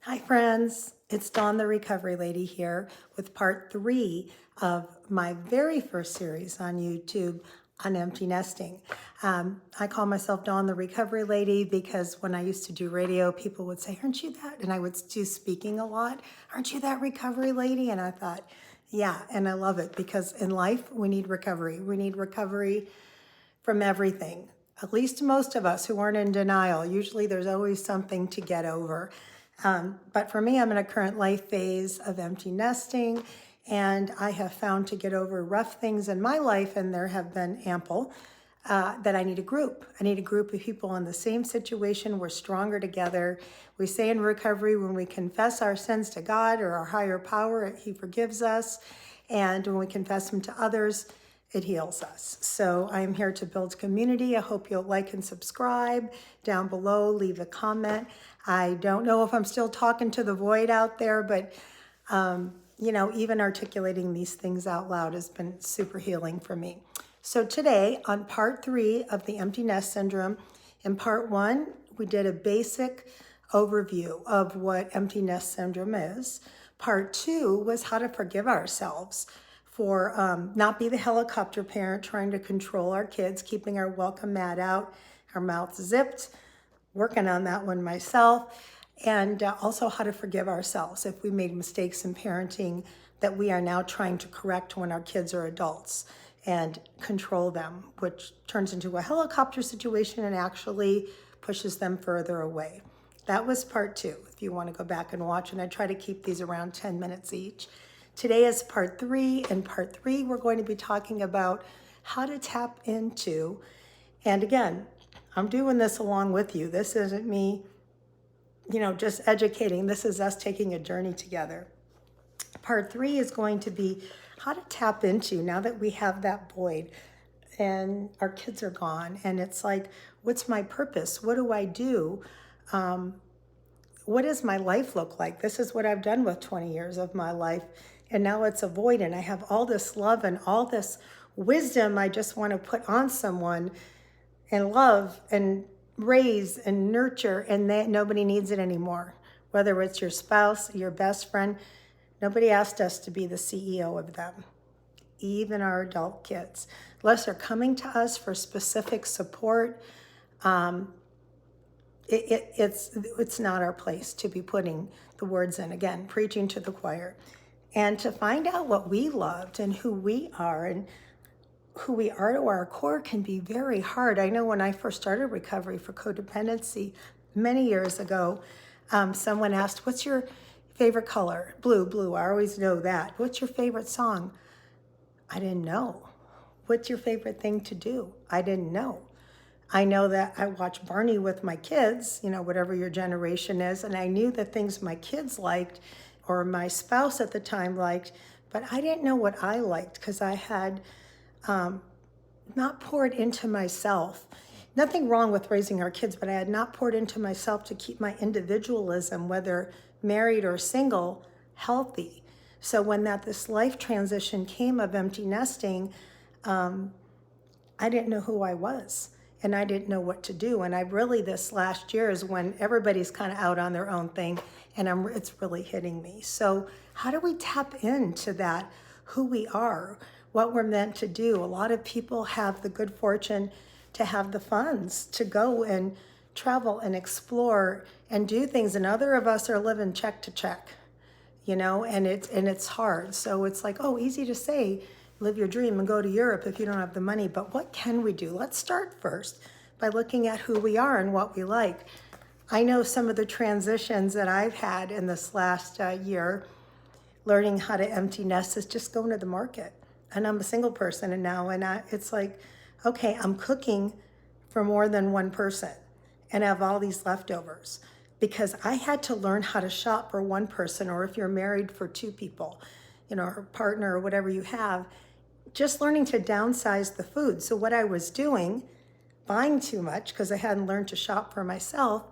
Hi, friends. It's Dawn the Recovery Lady here with part 3 of my very first series on YouTube on empty nesting. I call myself Dawn the Recovery Lady because when I used to do radio, people would say, "Aren't you that?" And I would do speaking a lot. "Aren't you that recovery lady?" And I thought, yeah, and I love it because in life, we need recovery. We need recovery from everything. At least most of us who aren't in denial. Usually there's always something to get over. But for me, I'm in a current life phase of empty nesting, and I have found to get over rough things in my life, and there have been ample, that I need a group. I need a group of people in the same situation. We're stronger together. We say in recovery, when we confess our sins to God or our higher power, He forgives us. And when we confess them to others, it heals us. So I am here to build community. I hope you'll like and subscribe down below, leave a comment. I don't know if I'm still talking to the void out there, but even articulating these things out loud has been super healing for me. So today on part 3 of the empty nest syndrome, in part 1, we did a basic overview of what empty nest syndrome is. Part 2 was how to forgive ourselves for not be the helicopter parent trying to control our kids, keeping our welcome mat out, our mouths zipped, working on that one myself, and also how to forgive ourselves if we made mistakes in parenting that we are now trying to correct when our kids are adults and control them, which turns into a helicopter situation and actually pushes them further away. That was part 2, if you want to go back and watch, and I try to keep these around 10 minutes each. Today is part 3. In part 3, we're going to be talking about how to tap into, and again, I'm doing this along with you. This isn't me, just educating. This is us taking a journey together. Part 3 is going to be how to tap into, now that we have that void and our kids are gone, and it's like, what's my purpose? What do I do? What does my life look like? This is what I've done with 20 years of my life, and now it's a void, and I have all this love and all this wisdom I just want to put on someone and love and raise and nurture, and that nobody needs it anymore. Whether it's your spouse, your best friend, nobody asked us to be the CEO of them, even our adult kids. Unless they're coming to us for specific support, it's not our place to be putting the words in. Again, preaching to the choir. And to find out what we loved and who we are and who we are to our core can be very hard. I know when I first started recovery for codependency many years ago, someone asked, "What's your favorite color?" Blue, I always know that. "What's your favorite song?" I didn't know. "What's your favorite thing to do?" I didn't know. I know that I watch Barney with my kids, whatever your generation is, and I knew the things my kids liked or my spouse at the time liked, but I didn't know what I liked because I had not poured into myself. Nothing wrong with raising our kids, but I had not poured into myself to keep my individualism, whether married or single, healthy. So when this life transition came of empty nesting, I didn't know who I was and I didn't know what to do. And I really, this last year is when everybody's kind of out on their own thing, and it's really hitting me. So how do we tap into that, who we are, what we're meant to do? A lot of people have the good fortune to have the funds to go and travel and explore and do things, and other of us are living check to check, and it's hard. So it's like, oh, easy to say, live your dream and go to Europe if you don't have the money, but what can we do? Let's start first by looking at who we are and what we like. I know some of the transitions that I've had in this last year, learning how to empty nest, is just going to the market. And I'm a single person, and now, it's like, okay, I'm cooking for more than one person and I have all these leftovers because I had to learn how to shop for one person, or if you're married, for two people, or partner or whatever you have, just learning to downsize the food. So what I was doing, buying too much because I hadn't learned to shop for myself,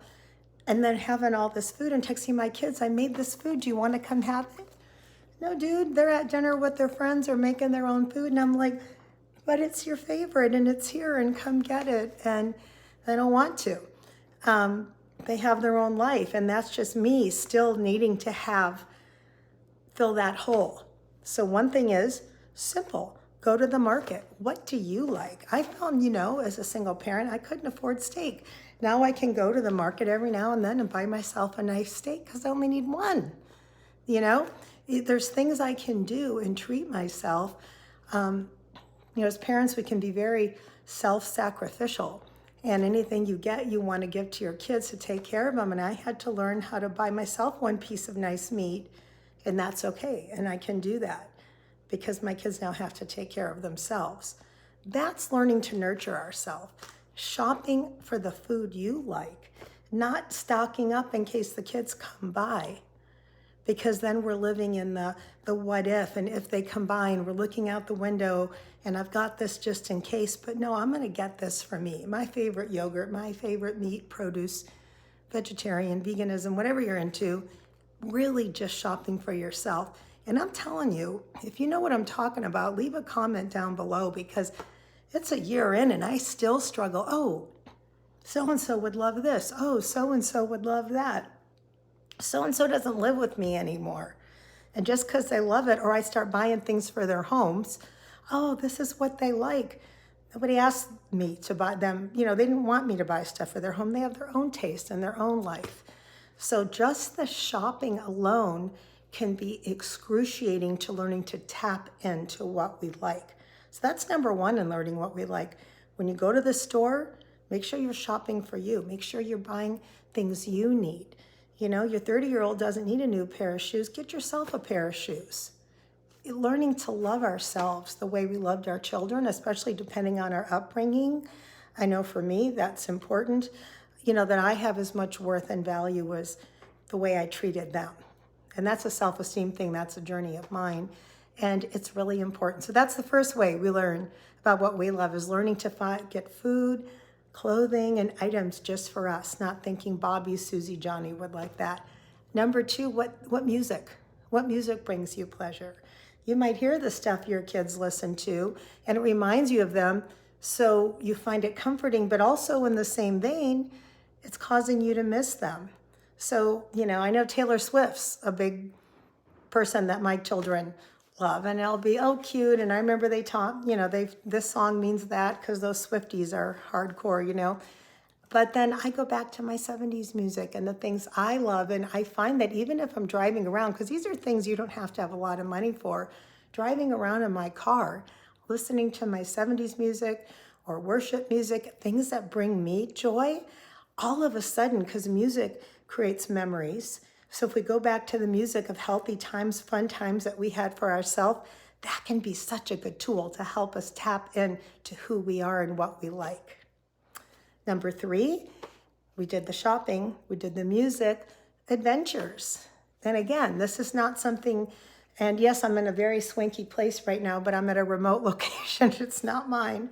and then having all this food and texting my kids, "I made this food, do you want to come have it?" "No, dude, they're at dinner with their friends or making their own food." And I'm like, "But it's your favorite and it's here and come get it." And they don't want to. they have their own life, and that's just me still needing to fill that hole. So one thing is simple. Go to the market. What do you like? I found, as a single parent, I couldn't afford steak. Now I can go to the market every now and then and buy myself a nice steak because I only need one. There's things I can do and treat myself. As parents, we can be very self-sacrificial. And anything you get, you want to give to your kids to take care of them. And I had to learn how to buy myself one piece of nice meat, and that's okay. And I can do that because my kids now have to take care of themselves. That's learning to nurture ourselves. Shopping for the food you like, not stocking up in case the kids come by. Because then we're living in the what if, and if they combine, we're looking out the window and I've got this just in case, but no, I'm gonna get this for me. My favorite yogurt, my favorite meat, produce, vegetarian, veganism, whatever you're into, really just shopping for yourself. And I'm telling you, if you know what I'm talking about, leave a comment down below because it's a year in and I still struggle. Oh, so-and-so would love this. Oh, so-and-so would love that. So-and-so doesn't live with me anymore. And just because they love it, or I start buying things for their homes, oh, this is what they like. Nobody asked me to buy them. They didn't want me to buy stuff for their home. They have their own taste and their own life. So just the shopping alone can be excruciating to learning to tap into what we like. So that's number one in learning what we like. When you go to the store, make sure you're shopping for you. Make sure you're buying things you need. Your 30-year-old doesn't need a new pair of shoes. Get yourself a pair of shoes. Learning to love ourselves the way we loved our children, especially depending on our upbringing. I know for me, that's important. That I have as much worth and value as the way I treated them. And that's a self-esteem thing. That's a journey of mine. And it's really important. So that's the first way we learn about what we love, is learning to get food, clothing, and items just for us, not thinking Bobby, Susie, Johnny would like that. Number two, what music? What music brings you pleasure? You might hear the stuff your kids listen to, and it reminds you of them, so you find it comforting, but also in the same vein, it's causing you to miss them. So, I know Taylor Swift's a big person that my children love, and it'll be, oh, cute. And I remember they taught, this song means that because those Swifties are hardcore, But then I go back to my 70s music and the things I love. And I find that even if I'm driving around, because these are things you don't have to have a lot of money for, driving around in my car, listening to my 70s music or worship music, things that bring me joy, all of a sudden, because music creates memories. So if we go back to the music of healthy times, fun times that we had for ourselves, that can be such a good tool to help us tap into who we are and what we like. Number three, we did the shopping, we did the music, adventures. And again, this is not something, and yes, I'm in a very swanky place right now, but I'm at a remote location. It's not mine.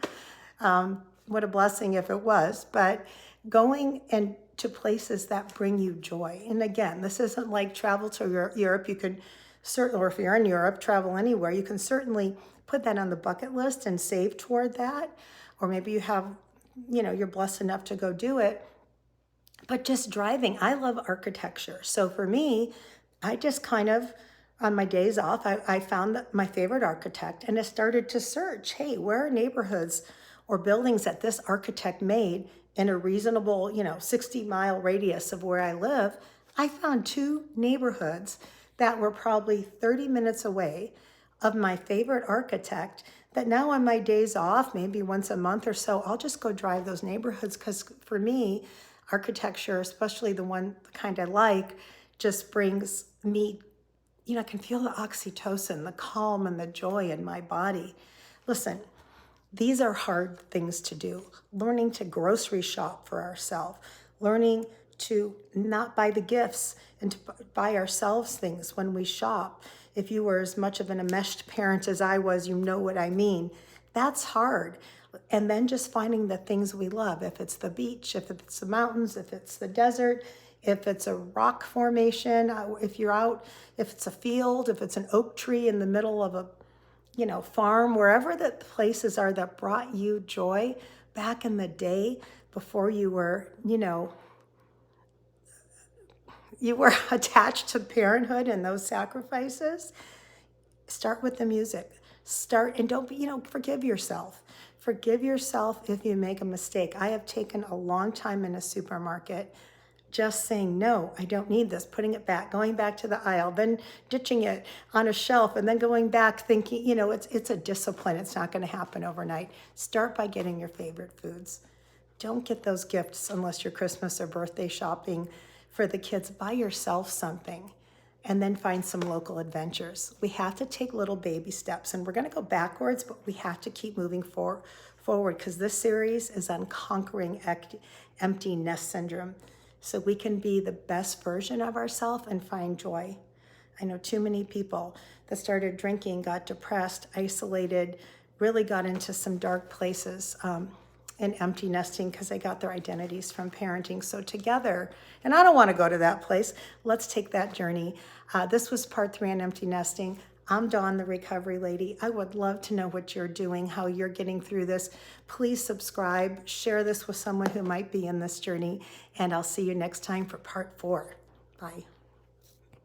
What a blessing if it was. But going and to places that bring you joy. And again, this isn't like travel to Europe. You could certainly, or if you're in Europe, travel anywhere. You can certainly put that on the bucket list and save toward that. Or maybe you have, you're blessed enough to go do it. But just driving, I love architecture. So for me, I just kind of, on my days off, I found my favorite architect and I started to search, hey, where are neighborhoods or buildings that this architect made in a reasonable, 60-mile radius of where I live? I found 2 neighborhoods that were probably 30 minutes away of my favorite architect, that now on my days off, maybe once a month or so, I'll just go drive those neighborhoods, because for me, architecture, especially the kind I like, just brings me, I can feel the oxytocin, the calm and the joy in my body. Listen, these are hard things to do. Learning to grocery shop for ourselves, learning to not buy the gifts and to buy ourselves things when we shop. If you were as much of an enmeshed parent as I was, you know what I mean. That's hard. And then just finding the things we love, if it's the beach, if it's the mountains, if it's the desert, if it's a rock formation, if you're out, if it's a field, if it's an oak tree in the middle of a farm, wherever the places are that brought you joy back in the day before you were, you were attached to parenthood and those sacrifices, start with the music. Start, and don't be, forgive yourself. Forgive yourself if you make a mistake. I have taken a long time in a supermarket just saying, no, I don't need this, putting it back, going back to the aisle, then ditching it on a shelf, and then going back thinking, it's a discipline. It's not going to happen overnight. Start by getting your favorite foods. Don't get those gifts unless you're Christmas or birthday shopping for the kids. Buy yourself something and then find some local adventures. We have to take little baby steps, and we're going to go backwards, but we have to keep moving forward because this series is on conquering empty nest syndrome so we can be the best version of ourselves and find joy. I know too many people that started drinking, got depressed, isolated, really got into some dark places in empty nesting because they got their identities from parenting. So together, and I don't want to go to that place, let's take that journey. This was part 3 on empty nesting. I'm Dawn, the Recovery Lady. I would love to know what you're doing, how you're getting through this. Please subscribe, share this with someone who might be in this journey, and I'll see you next time for part 4. Bye.